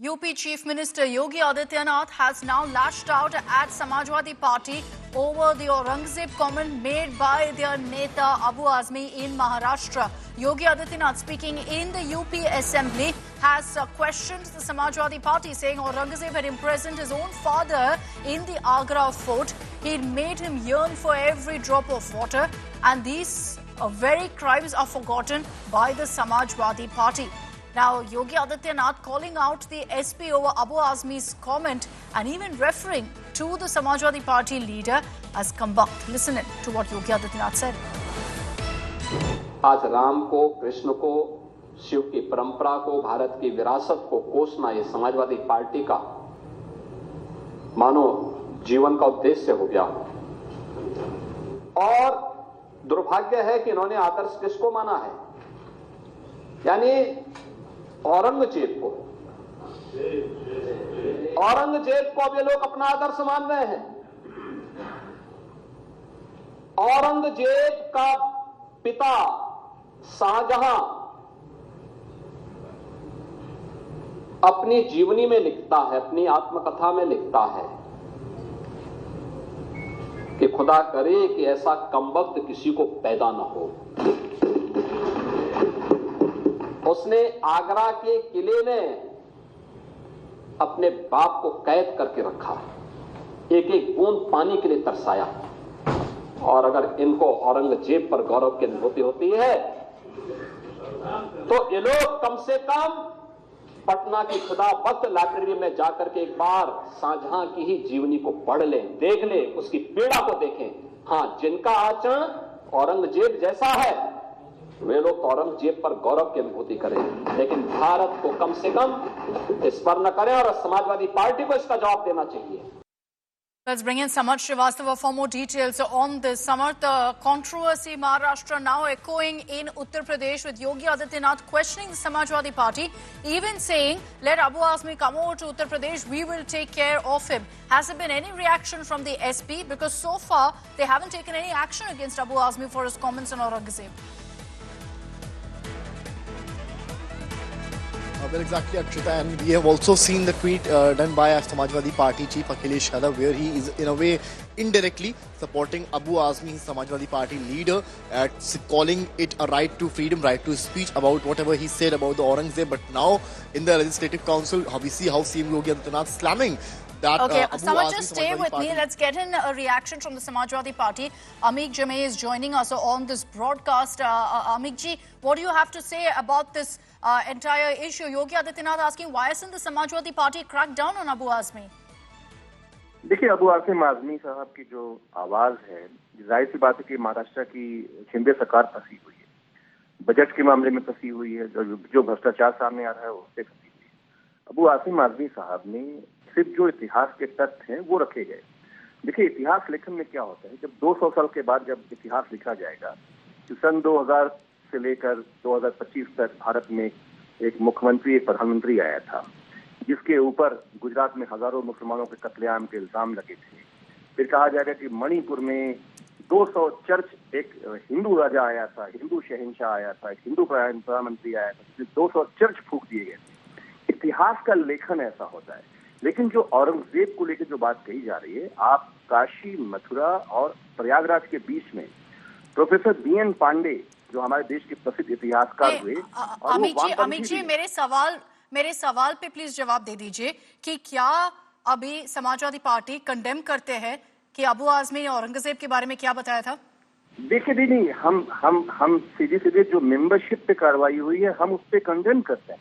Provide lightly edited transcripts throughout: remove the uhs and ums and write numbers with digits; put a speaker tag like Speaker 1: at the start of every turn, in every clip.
Speaker 1: UP Chief Minister Yogi Adityanath has now lashed out at Samajwadi Party over the Aurangzeb comment made by their Neta Abu Azmi in Maharashtra. Yogi Adityanath, speaking in the UP Assembly, has questioned the Samajwadi Party, saying Aurangzeb had imprisoned his own father in the Agra fort. He made him yearn for every drop of water, and these very crimes are forgotten by the Samajwadi Party. Now, Yogi Adityanath calling out the SP over Abu Azmi's comment and even referring to the Samajwadi Party leader as kambakt. Listen to what Yogi Adityanath said.
Speaker 2: आज राम को, कृष्ण को, शिव की परंपरा को, भारत की विरासत को कोसना ये समाजवादी पार्टी का मानो जीवन का उद्देश्य हो गया। और दुर्भाग्य है कि इन्होंने आदर्श किसको माना है, यानी औरंगजेब को। औरंगजेब को अब ये लोग अपना आदर्श मान रहे हैं। औरंगजेब का पिता शाहजहां अपनी जीवनी में लिखता है, अपनी आत्मकथा में लिखता है कि खुदा करे कि ऐसा कमबख्त किसी को पैदा न हो। उसने आगरा के किले में अपने बाप को कैद करके रखा, एक एक बूंद पानी के लिए तरसाया। और अगर इनको औरंगजेब पर गौरव की अनुभूति होती है तो ये लोग कम से कम पटना की खुदाबख्त लाइब्रेरी में जाकर के एक बार शाहजहां की ही जीवनी को पढ़ लें, देख लें, उसकी पीड़ा को देखें। हां, जिनका आचरण औरंगजेब जैसा है वे लोग तो औरंगजेब पर गौरव की अनुभूति करें, लेकिन भारत को कम से कम इस पर न करें और समाजवादी पार्टी को इसका जवाब देना चाहिए।
Speaker 1: Let's bring in Samarth Srivastava for more details on this. Samarth, the controversy Maharashtra now echoing in Uttar Pradesh with Yogi Adityanath questioning the Samajwadi Party, even saying, let Abu Azmi come over to Uttar Pradesh, we will take care of him. Has there been any reaction from the SP? Because so far, they haven't taken any action against Abu Azmi for his comments on Aurangzeb.
Speaker 3: Well, exactly, Akshita, and we have also seen the tweet done by Samajwadi Party Chief Akhilesh Yadav, where he is in a way indirectly supporting Abu Azmi, Samajwadi Party leader, at calling it a right to freedom, right to speech about whatever he said about the Aurangzeb. But now in the Legislative Council, we see how CM Yogi Adityanath slamming that.
Speaker 1: Okay,
Speaker 3: Samarth,
Speaker 1: just stay with me. Let's get in a reaction from the Samajwadi Party. Amit Jamay is joining us on this broadcast. Amit ji, what do you have to say about this entire issue? Yogi Adityanath asking, why hasn't the Samajwadi Party cracked down on Abu Azmi?
Speaker 4: देखिए, अबू आसिम आजमी साहब की जो आवाज है, जाहिर सी बात है कि महाराष्ट्र की शिंदे सरकार फंसी हुई है, बजट के मामले में फंसी हुई है, जो भ्रष्टाचार सामने आ रहा है उससे फंसी हुई है। अबू आसिम आजमी साहब ने सिर्फ जो इतिहास के तथ्य हैं वो रखे गए। देखिए, इतिहास लेखन में क्या होता है, जब 200 साल के बाद जब इतिहास लिखा जाएगा, तो सन 2000 से लेकर 2025 तक भारत में एक मुख्यमंत्री, एक प्रधानमंत्री आया था, जिसके ऊपर गुजरात में हजारों मुसलमानों के कत्लेआम के इल्जाम लगे थे। फिर कहा जाएगा कि मणिपुर में 200 चर्च, एक हिंदू राजा आया था, हिंदू शहंशाह आया था, एक हिंदू प्रधानमंत्री आया था, 200 चर्च फूंक दिए गए थे। इतिहास का लेखन ऐसा होता है। लेकिन जो औरंगजेब को लेकर जो बात कही जा रही है, आप काशी, मथुरा और प्रयागराज के बीच में प्रोफेसर बीएन पांडे, जो हमारे देश के प्रसिद्ध इतिहासकार हुए,
Speaker 1: अमित जी मेरे सवाल पे प्लीज जवाब दे दीजिए कि क्या अभी समाजवादी पार्टी कंडेम करते हैं कि अबू आजमी ने औरंगजेब के बारे में क्या बताया था?
Speaker 4: देखिए दीदी, हम सीधे जो मेंबरशिप पे कार्रवाई हुई है, हम उस पे कंडेम करते हैं।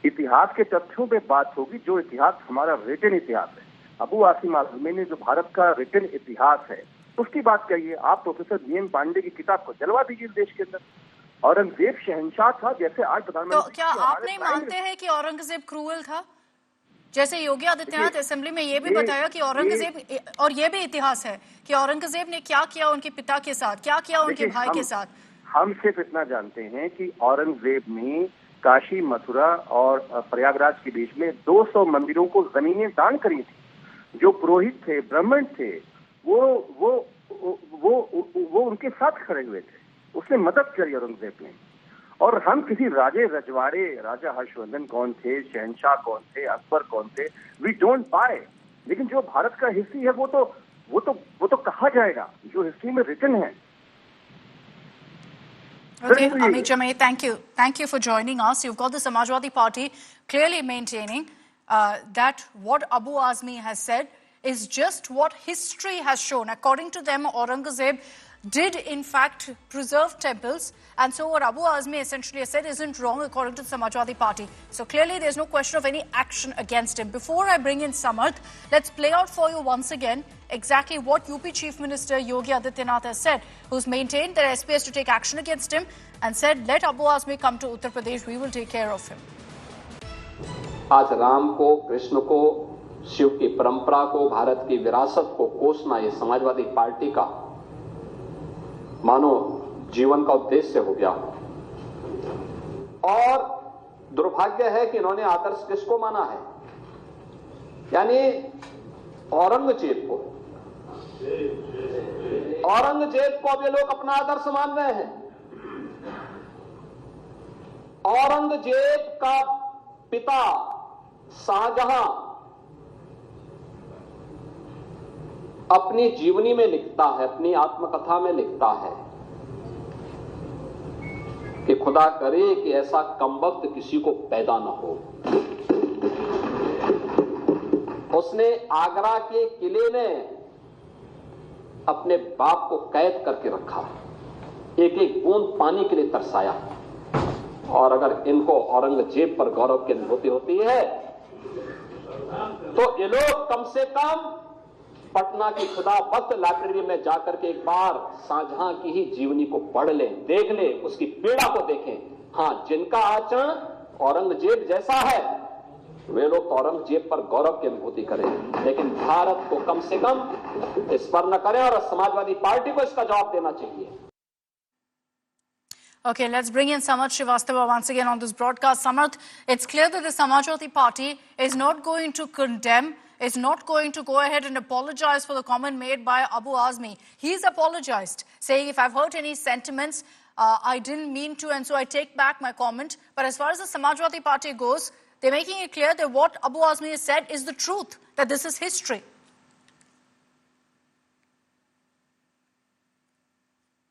Speaker 4: इतिहास के तथ्यों पे बात होगी, जो इतिहास हमारा रिटन इतिहास है। अबू आसिम आजमी ने जो भारत का रिटन इतिहास है उसकी बात कहिए। आप प्रोफेसर बीएन पांडे की किताब को जलवा दीजिए देश के अंदर। औरंगजेब शहंशाह था, जैसे आज प्रधानमंत्री।
Speaker 1: तो क्या आप नहीं मानते हैं कि औरंगजेब क्रूअल था? जैसे योगी आदित्यनाथ असेंबली में ये भी बताया कि औरंगजेब, और ये भी इतिहास है कि औरंगजेब ने क्या किया उनके पिता के साथ, क्या किया उनके भाई के साथ।
Speaker 4: हम सिर्फ इतना जानते हैं कि औरंगजेब ने काशी, मथुरा और प्रयागराज के बीच में 200 मंदिरों को जमीनें दान करी थी। जो पुरोहित थे, ब्राह्मण थे, वो उनके साथ खड़े हुए थे। उसने मदद करी औरंगजेब ने। और हम किसी राजे रजवाड़े, राजा हर्षवर्धन कौन थे, शहनशाह कौन थे, अकबर कौन थे, वी डोंट बाय। लेकिन जो भारत का हिस्ट्री है वो तो कहा जाएगा, जो हिस्ट्री में रिटन है।
Speaker 1: Okay, Amit Jamay, thank you. Thank you for joining us. You've got the Samajwadi Party clearly maintaining that what Abu Azmi has said is just what history has shown. According to them, Aurangzeb did in fact preserve temples, and so what Abu Azmi essentially has said isn't wrong according to the Samajwadi Party. So clearly there's no question of any action against him. Before I bring in Samarth, let's play out for you once again exactly what UP Chief Minister Yogi Adityanath has said, who's maintained that SP has to take action against him and said, let Abu Azmi come to Uttar Pradesh, we will take care of him.
Speaker 2: आज राम को, कृष्ण को, शिव की परंपरा को, भारत की विरासत को कोसना ये समाजवादी पार्टी का मानो जीवन का उद्देश्य हो गया। और दुर्भाग्य है कि इन्होंने आदर्श किसको माना है, यानी औरंगजेब को। औरंगजेब को अब ये लोग अपना आदर्श मान रहे हैं। औरंगजेब का पिता शाहजहां अपनी जीवनी में लिखता है, अपनी आत्मकथा में लिखता है कि खुदा करे कि ऐसा कमबख्त किसी को पैदा न हो। उसने आगरा के किले में अपने बाप को कैद करके रखा, एक एक बूंद पानी के लिए तरसाया। और अगर इनको औरंगजेब पर गौरव की अनुभूति होती है तो ये लोग कम से कम पटना की खुदाबख्त लाइब्रेरी में जाकर के एक बार शाहजहां की ही जीवनी को पढ़ लें, देख लें, उसकी पीड़ा को देखें। हां, जिनका आचरण औरंगजेब जैसा है वे लोग तो औरंगजेब पर गौरव की अनुभूति करें, लेकिन भारत को कम से कम इस पर न करें और समाजवादी पार्टी को इसका जवाब देना चाहिए।
Speaker 1: Okay, let's bring in Samarth Srivastava once again on this broadcast. Samarth, it's clear that the Samajwadi Party is not going to condemn, is not going to go ahead and apologize for the comment made by Abu Azmi. He's apologized, saying, if I've hurt any sentiments, I didn't mean to, and so I take back my comment. But as far as the Samajwadi Party goes, they're making it clear that what Abu Azmi has said is the truth, that this is history.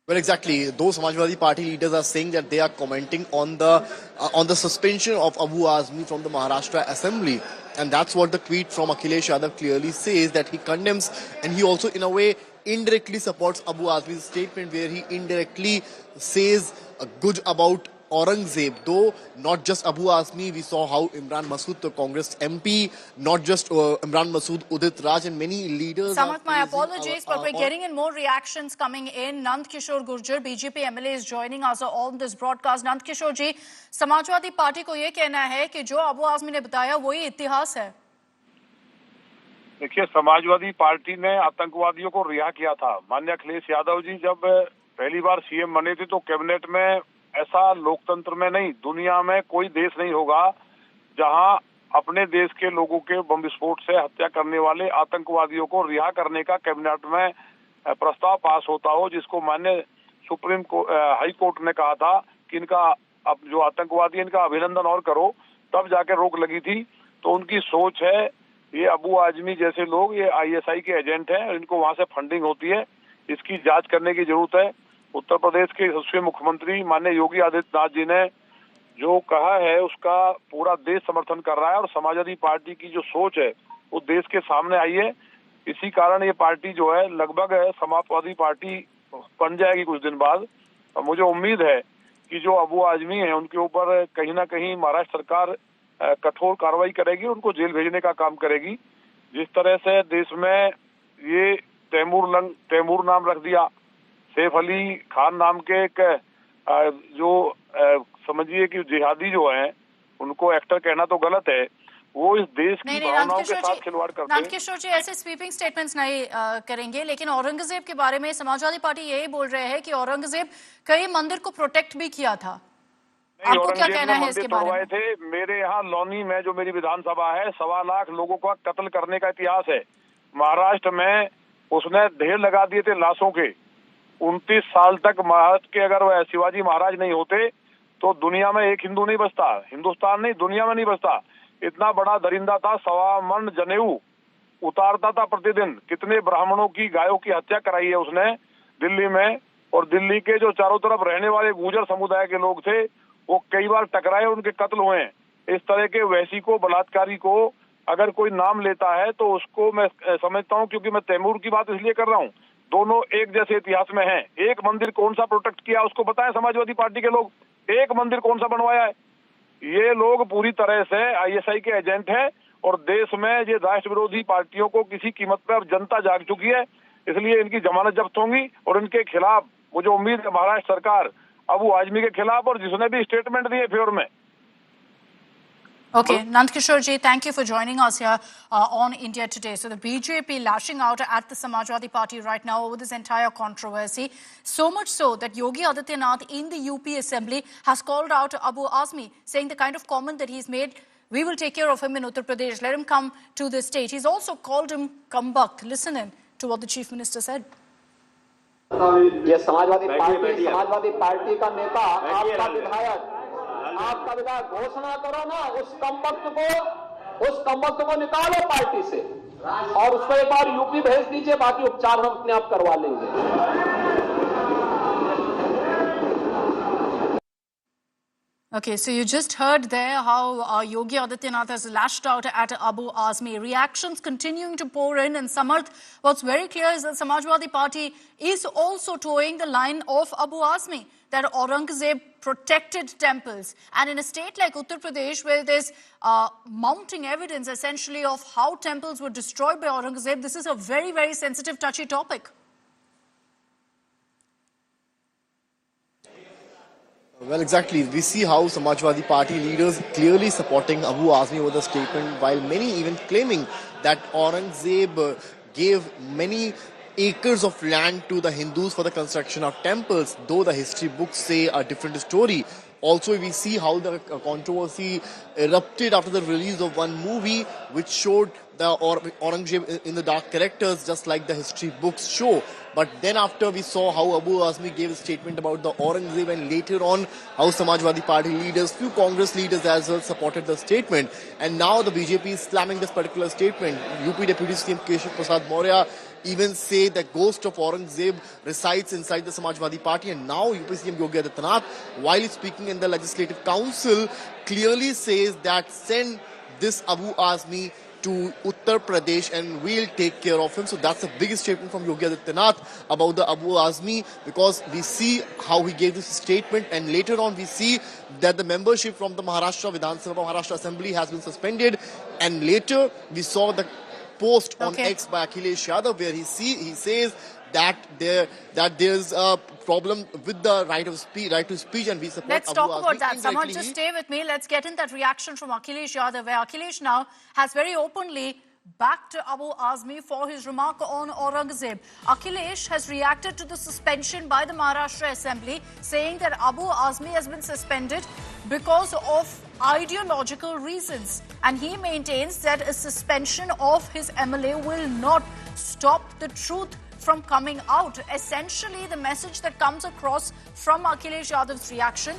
Speaker 3: Well, exactly. Those Samajwadi Party leaders are saying that they are commenting on the suspension of Abu Azmi from the Maharashtra Assembly, and that's what the tweet from Akhilesh Yadav clearly says, that he condemns, and he also, in a way, indirectly supports Abu Azmi's statement, where he indirectly says good about Aurangzeb, though not just Abu Azmi. We saw how Imran Masood, the Congress MP, not just Imran Masood, Udit Raj and many leaders.
Speaker 1: Samarth, my apologies, but we're getting in more reactions coming in. Nand Kishore Gurjar, BJP MLA, is joining us on this broadcast. Nand Kishore ji, Samajwadi party को ये कहना है कि जो अबू आजमी ने बताया वही इतिहास है।
Speaker 5: देखिए, समाजवादी पार्टी ने आतंकवादियों को रिहा किया था। माननीय अखिलेश यादव जी जब पहली बार सीएम बने थे तो कैबिनेट में ऐसा लोकतंत्र में नहीं, दुनिया में कोई देश नहीं होगा जहां अपने देश के लोगों के बम विस्फोट से हत्या करने वाले आतंकवादियों को रिहा करने का कैबिनेट में प्रस्ताव पास होता हो, जिसको माननीय सुप्रीम हाई कोर्ट ने कहा था कि इनका अब जो आतंकवादी है इनका अभिनंदन और करो, तब जाकर रोक लगी थी। तो उनकी सोच है, ये अबू आजमी जैसे लोग ये आईएसआई के एजेंट हैं, इनको वहां से फंडिंग होती है, इसकी जांच करने की जरूरत है। उत्तर प्रदेश के यशस्वी मुख्यमंत्री माननीय योगी आदित्यनाथ जी ने जो कहा है उसका पूरा देश समर्थन कर रहा है, और समाजवादी पार्टी की जो सोच है वो देश के सामने आई है। इसी कारण ये पार्टी जो है लगभग समाजवादी पार्टी बन जाएगी कुछ दिन बाद। और मुझे उम्मीद है कि जो अबू आजमी है उनके ऊपर कहीं ना कहीं महाराष्ट्र सरकार कठोर कार्रवाई करेगी, उनको जेल भेजने का काम करेगी। जिस तरह से देश में ये तैमूर नाम रख दिया, सैफ अली खान नाम के एक जो समझिए कि जिहादी जो हैं उनको एक्टर कहना तो गलत है, वो इस देश की भावनाओं के साथ खिलवाड़ करते हैं।
Speaker 1: नंद किशोर जी ऐसे स्वीपिंग स्टेटमेंट्स नहीं करेंगे, लेकिन औरंगजेब के बारे में समाजवादी पार्टी यही बोल रहे हैं कि औरंगजेब कई मंदिर को प्रोटेक्ट भी किया था। आपको क्या कहना है इसके बारे में?
Speaker 5: थे मेरे यहाँ लौनी में जो मेरी विधानसभा है, 1.25 लाख लोगों का कत्ल करने का इतिहास है। महाराष्ट्र में उसने ढेर लगा दिए थे लाशों के। 29 साल तक महाराष्ट्र के अगर वह शिवाजी महाराज नहीं होते तो दुनिया में एक हिंदू नहीं बचता, हिंदुस्तान नहीं दुनिया में नहीं बचता। इतना बड़ा दरिंदा था, 1.25 मन जनेऊ उतारता था प्रतिदिन। कितने ब्राह्मणों की, गायों की हत्या कराई है उसने दिल्ली में। और दिल्ली के जो चारों तरफ रहने वाले गुर्जर समुदाय के लोग थे वो कई बार टकराए, उनके कत्ल हुए। इस तरह के वैसी को, बलात्कारी को अगर कोई नाम लेता है तो उसको मैं समझता हूँ, क्योंकि मैं तैमूर की बात इसलिए कर रहा हूँ, दोनों एक जैसे इतिहास में हैं। एक मंदिर कौन सा प्रोटेक्ट किया उसको बताएं समाजवादी पार्टी के लोग, एक मंदिर कौन सा बनवाया है? ये लोग पूरी तरह से आईएसआई के एजेंट हैं और देश में ये राष्ट्र विरोधी पार्टियों को किसी कीमत पर अब जनता जाग चुकी है, इसलिए इनकी जमानत जब्त होंगी। और इनके खिलाफ मुझे उम्मीद है महाराष्ट्र सरकार अबू आजमी के खिलाफ, और जिसने भी स्टेटमेंट दिए फेवर में।
Speaker 1: Okay, Nand Kishore ji, thank you for joining us here on India Today. So the BJP lashing out at the Samajwadi Party right now over this entire controversy. So much so that Yogi Adityanath in the UP Assembly has called out Abu Azmi, saying the kind of comment that he's made, we will take care of him in Uttar Pradesh. Let him come to the state. He's also called him Kambak. Listen in to what the Chief Minister said.
Speaker 2: ये Samajwadi party का नेता, आपका विधायक घोषणा करो ना, उस कमबख्त को निकालो पार्टी से और उसको एक बार यूपी भेज दीजिए, बाकी उपचार हम अपने आप करवा लेंगे।
Speaker 1: Okay, so you just heard there how Yogi Adityanath has lashed out at Abu Azmi. Reactions continuing to pour in, and Samarth, what's very clear is that Samajwadi Party is also towing the line of Abu Azmi, that Aurangzeb protected temples. And in a state like Uttar Pradesh, where there's mounting evidence essentially of how temples were destroyed by Aurangzeb, this is a very, very sensitive, touchy topic.
Speaker 3: Well, exactly. We see how Samajwadi Party leaders clearly supporting Abu Azmi over the statement, while many even claiming that Aurangzeb gave many acres of land to the Hindus for the construction of temples, though the history books say a different story. Also, we see how the controversy erupted after the release of one movie which showed the Aurangzeb in the dark characters, just like the history books show. But then after we saw how Abu Azmi gave a statement about the Aurangzeb, and later on how Samajwadi Party leaders, few Congress leaders as well supported the statement. And now the BJP is slamming this particular statement. UP Deputy CM Keshav Prasad Maurya even say the ghost of Aurangzeb resides inside the Samajwadi Party. And now UP CM Yogi Adityanath, while speaking in the Legislative Council, clearly says that send this Abu Azmi to Uttar Pradesh and we'll take care of him. So that's the biggest statement from Yogi Adityanath about the Abu Azmi, because we see how he gave this statement, and later on we see that the membership from the Maharashtra Vidhan Sabha Maharashtra Assembly has been suspended, and later we saw the post on X by Akhilesh Yadav where he says that there's a problem with the right to speech, and we support
Speaker 1: Let's
Speaker 3: Abu
Speaker 1: talk
Speaker 3: Azmi
Speaker 1: about that.
Speaker 3: indirectly.
Speaker 1: Samarth, just stay with me. Let's get in that reaction from Akhilesh Yadav, where Akhilesh now has very openly backed Abu Azmi for his remark on Aurangzeb. Akhilesh has reacted to the suspension by the Maharashtra Assembly, saying that Abu Azmi has been suspended because of ideological reasons. And he maintains that a suspension of his MLA will not stop the truth from coming out. Essentially, the message that comes across from Akhilesh Yadav's reaction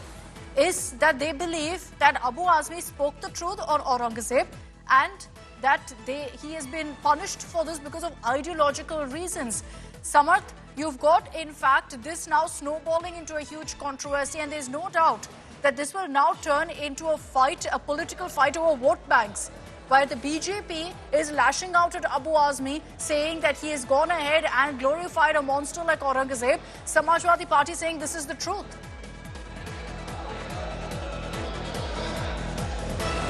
Speaker 1: is that they believe that Abu Azmi spoke the truth on Aurangzeb, and that he has been punished for this because of ideological reasons. Samarth, you've got, in fact, this now snowballing into a huge controversy, and there's no doubt that this will now turn into a fight, a political fight over vote banks, where the BJP is lashing out at Abu Azmi, saying that he has gone ahead and glorified a monster like Aurangzeb. Samajwadi Party saying this is the truth.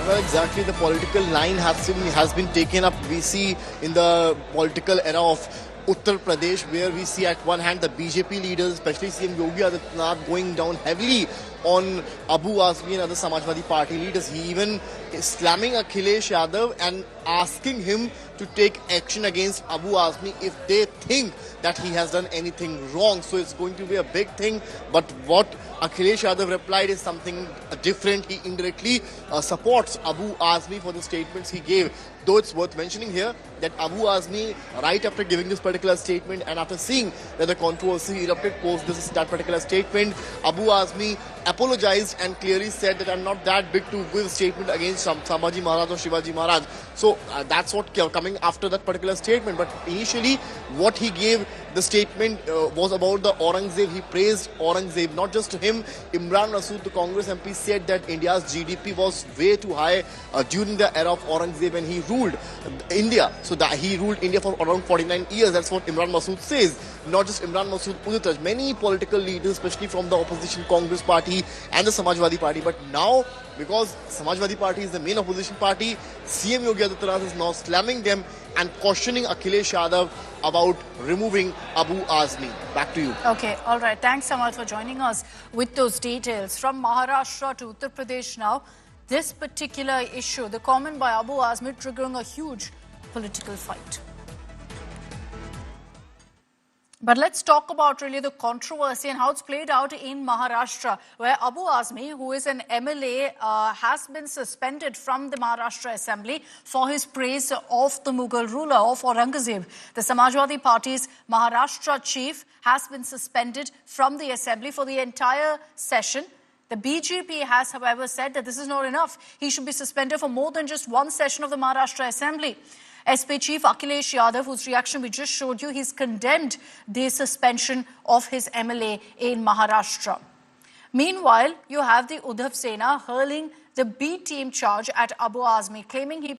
Speaker 3: Well, exactly. The political line has been taken up. We see in the political era of Uttar Pradesh, where we see at one hand the BJP leaders, especially CM Yogi Adityanath, going down heavily on Abu Azmi and other Samajwadi Party leaders. He even is slamming Akhilesh Yadav and asking him to take action against Abu Azmi if they think that he has done anything wrong. So it's going to be a big thing. But what Akhilesh Yadav replied is something different. He indirectly supports Abu Azmi for the statements he gave. Though it's worth mentioning here that Abu Azmi, right after giving this particular statement and after seeing that the controversy erupted post that particular statement, Abu Azmi apologized and clearly said that I'm not that big to give a statement against Sambhaji Maharaj or Shivaji Maharaj. So that's what coming after that particular statement. But initially, what he gave the statement was about the Aurangzeb. He praised Aurangzeb, not just to him. Imran Rasool, the Congress MP, said that India's GDP was way too high during the era of Aurangzeb when he ruled India. So that he ruled India for around 49 years. That's what Imran Masood says. Not just Imran Masood, Udit Raj, many political leaders, especially from the opposition Congress party and the Samajwadi party. But now, because Samajwadi party is the main opposition party, CM Yogi Adityanath is now slamming them and cautioning Akhilesh Yadav about removing Abu Azmi. Back to you.
Speaker 1: Okay, all right. Thanks, Samal, for joining us with those details. From Maharashtra to Uttar Pradesh now, this particular issue, the comment by Abu Azmi triggering a huge political fight. But let's talk about really the controversy and how it's played out in Maharashtra, where Abu Azmi, who is an MLA, has been suspended from the Maharashtra Assembly for his praise of the Mughal ruler, of Aurangzeb. The Samajwadi Party's Maharashtra chief has been suspended from the Assembly for the entire session. The BJP has, however, said that this is not enough. He should be suspended for more than just one session of the Maharashtra Assembly. SP Chief Akhilesh Yadav, whose reaction we just showed you, he's condemned the suspension of his MLA in Maharashtra. Meanwhile, you have the Uddhav Sena hurling the B team charge at Abu Azmi, claiming he